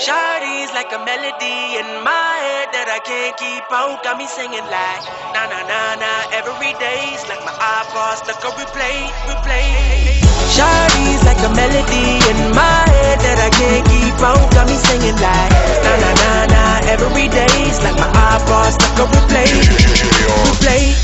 Shawty's like a melody in my head that I can't keep out. Got me singing like na na na na every day's like my iPod stuck on replay. Shawty's like a melody in my head that I can't keep out. Got me singing like na na na na every day's like my iPod stuck on replay.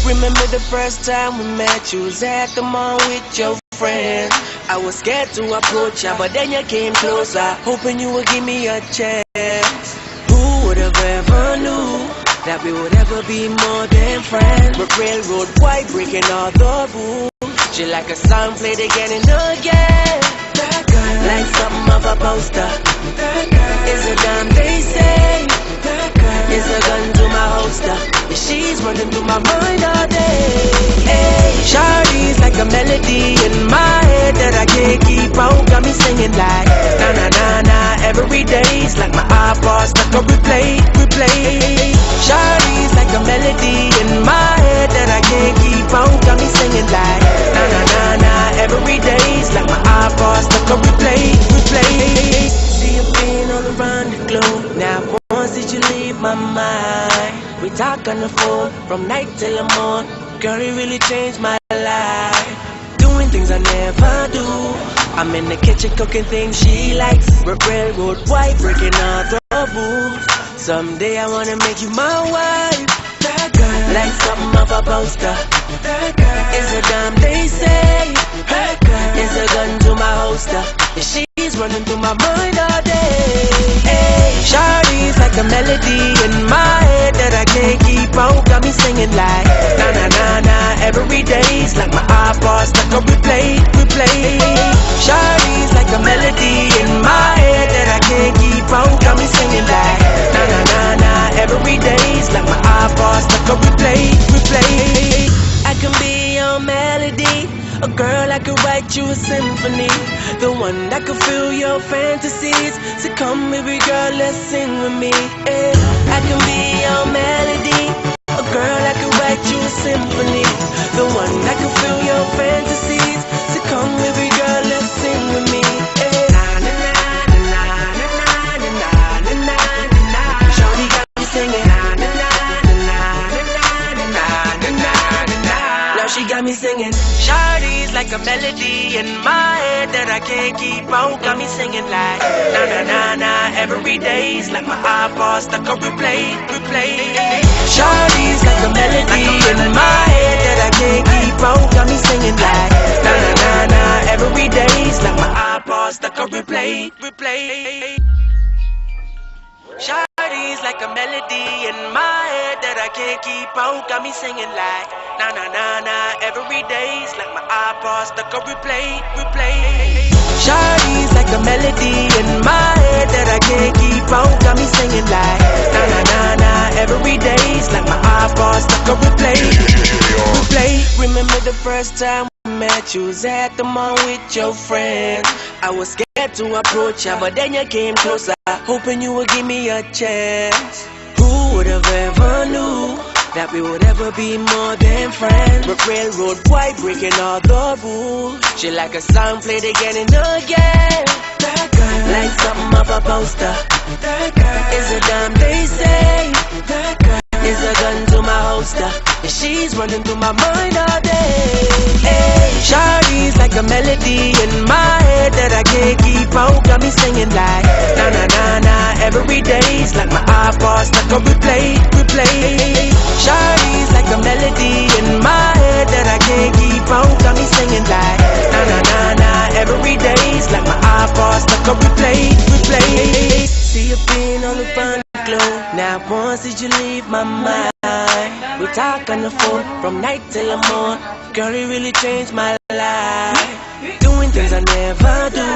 Remember the first time we met? You was at the mall with your friends. I was scared to approach ya, but then you came closer, hoping you would give me a chance. Who would have ever knew that we would ever be more than friends? But railroad white breaking all the rules. She like a song played again and again. That girl, like something of a poster. That girl is a damn they say. That girl is a gun to my holster. Yeah, she's running through my mind all day. Hey, Shawty's like a melody in my head that I can't keep out. Got me singing like na na na na every day's like my iPod stuck on replay. Shawty's like a melody in my head that I can't keep out. Got me singing like na na na na every day's like my iPod stuck on replay. See you being all around the globe. Now once did you leave my mind? We talk on the phone from night till the morning. Girl, it really changed my life. Doing things I never do. I'm in the kitchen cooking things she likes. We're railroad white breaking all the rules. Someday I wanna make you my wife. That girl, like something of a poster. That girl is a damn they say. That girl is a gun to my holster. And she's running through my mind all day. Hey, Shawty's like a melody in my head that I can't keep out. Got me singing like na na na na every day's like my iPod stuck on replay. Shawty's like a melody in my head that I can't keep out. Got me singing like na na na na every day's like my iPod stuck on replay. I can be your melody, a girl that could write you a symphony, the one that could fill your fantasies. So come baby girl, let's sing with me. Yeah. I can be your melody, a girl that could write you a symphony, the one that could fill your fantasies. So come baby girl, let's sing with me. Yeah. Shawty got me singing. She got me singing. Shawty's like a melody in my head that I can't keep out. Got me singing like na na na na every day's like my iPod stuck on replay. Shawty's like a melody in my head that I can't keep out. Got me singing like na na na na every day's like my iPod stuck on replay. Shawty's like a melody in my head that I can't keep out. Got me singing like na na na na every day's like my iPod stuck on replay. Shawty's like a melody in my head that I can't keep out. Got me singing like na na na na every day's like my iPod stuck on replay. Remember the first time we met? You was at the mall with your friends. I was scared to approach ya, but then you came closer, hoping you would give me a chance. Who would have ever knew that we would ever be more than friends? But railroad white breaking all the rules. She like a song played again and again. That girl, like something of a poster. That girl is a damn they say. That girl is a gun to my holster. And she's running through my mind all day. Hey, Shawty's like a melody in my head that I can't keep out. Got me singing like na na na na every day's like my iPod stuck on replay. Shawty's like a melody in my head that I can't keep out. Got me singing like na na na na every day's like my iPod stuck on replay. See you being on the front glow. Now once did you leave my mind? We talk on the phone from night till the morning. Girl, it really changed my life. Doing things I never do.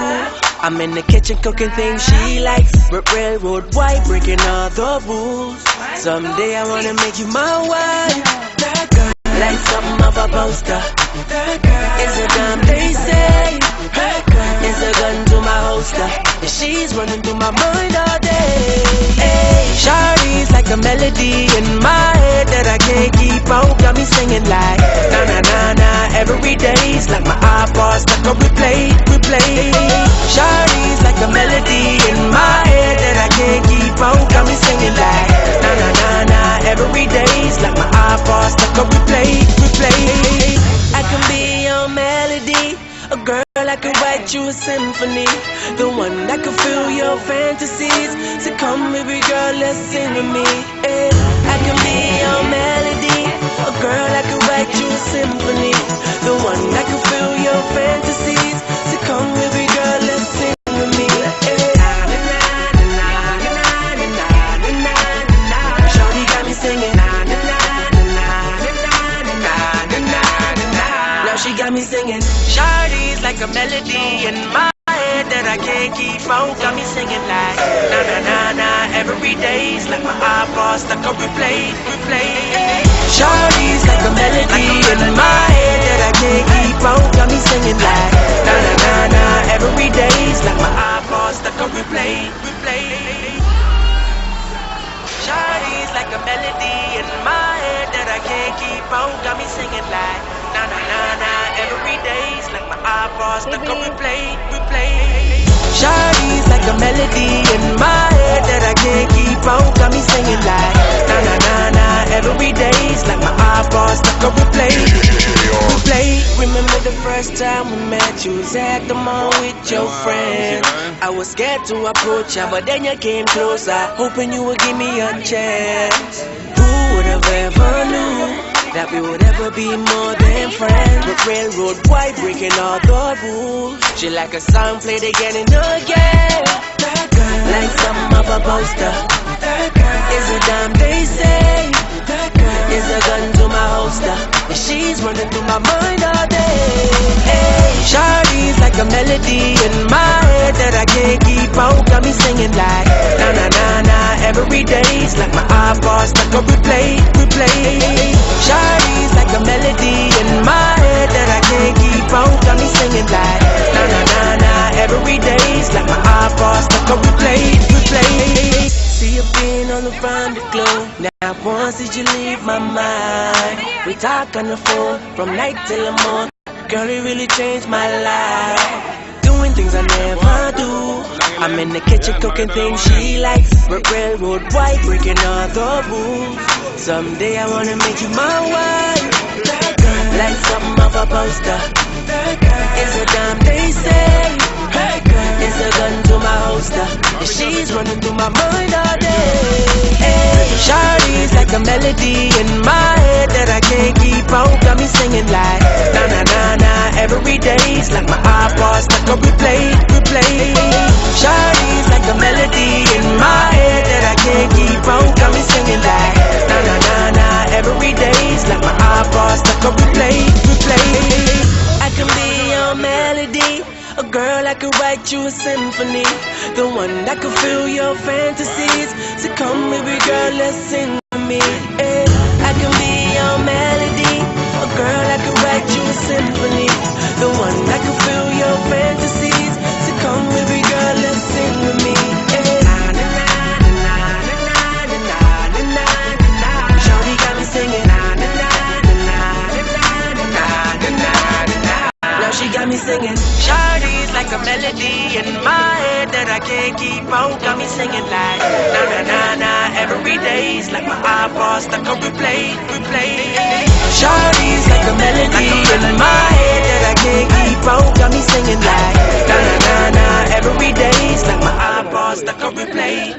I'm in the kitchen cooking things she likes. We're railroad white breaking all the rules. Someday I wanna make you my wife. That girl, like something of a poster. That girl is a damn they say. That girl is a gun to my holster. And she's running through my mind all day. Hey, Shawty's like a melody in my head that I can't keep out. Got me singing like na na na na every day's like my iPod stuck on replay. Shawty's like a melody in my head that I can't symphony, the one that can fill your fantasies. So come, baby girl, let's sing with me. I can be your melody, a girl that can write you a symphony, the one that can fill your fantasies. So come, baby girl, let's sing with me. Shawty got me singing. Now she got me singing. Shawty's like a melody in my head that I can't keep out. Got me singing like na na na na. Every day's like my iPod stuck on replay. Shawty's like a melody in my head that I can't keep out. Got me singing like na na na na. Every day's like my iPod stuck on replay. Shawty's like a melody in my head that I can't keep out. Got me singing like na na na na. Every day's like my iPod stuck on replay. Shawty's like a melody in my head that I can't keep out. Got me singing like na na na na. Every day's like my iPod stuck on replay. Remember the first time we met? You was at the mall with your friend. I was scared to approach ya, but then you came closer, hoping you would give me a chance. Who would have ever knew that we would ever be more than friends? With railroad white breaking all the rules. She like a song played again and again, like something of a poster. Is a damn they say, is a gun to my holster, and she's running through my mind all day. Shawty's like a melody in my head that I can't keep out. Got me singing like na na na na. Every day's like my iPod stuck on replay. Shawty's like a melody in my head that I can't keep out. Got me singing like na na na na. Every day's like my iPod stuck on replay. See you being on the front of the globe. Now once did you leave my mind? We talk on the phone from night till the morning. Girl, it really changed my life. Doing things I never do. I'm in the kitchen cooking things she likes. But railroad white breaking all the rules. Someday I wanna make you my wife, like something of a poster. It's a damn they say, it's a gun to my holster, and she's running through my mind all day. Shawty's like a melody in my head that I can't keep out. Got me singing like na na na na. Every day's like my iPod stuck on replay. Shawty's like a melody in my head that I can't keep out. Got me singing like na na na na. Every day's like my iPod stuck on replay. I can be your melody, a girl that could write you a symphony, the one that could fill your fantasies. So come, baby girl, let's sing with me. I can be your melody, a girl that could write you a symphony, the one that could fill your fantasies. So come, baby girl, let's sing with me. Shawty got me singing. Now she got me singing. Shawty's like a melody in my head that I can't keep out. Got me singing like na na na na. Every day's like my iPod stuck on replay. Shawty's like a melody in my head that I can't keep out. Got me singing like na na na na. Every day's like my iPod stuck on replay.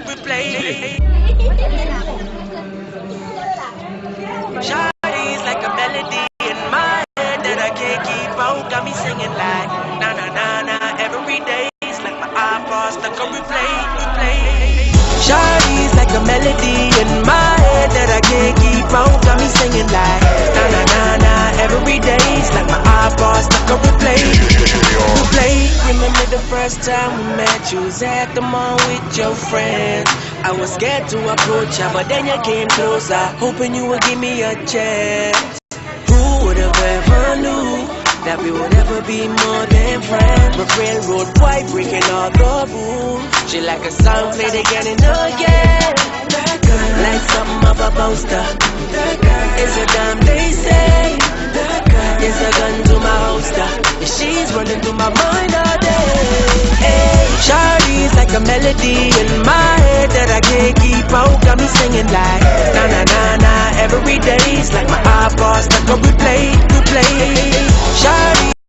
Shawty's like a melody in my head that I can't keep out. Got me singing like na na na na. Every day's like my iPod stuck on replay. Shawty's like a melody in my head that I can't keep out. Got me singing like na na na na. Every day's like my iPod stuck on replay. Remember the first time we met? You was at the mall with your friends. I was scared to approach ya, but then you came closer, hoping you would give me a chance. Who would have ever knew that we would ever be more than friends? But railroad white breaking all the rules. She like a song played again and again, like something of a poster. It's a damn they say, it's a gun to my holster, and she's running through my mind all day. Shawty's like a melody in my head that I can't keep out. Got me singing like na na na na. Every day's like my iPod stuck on replay.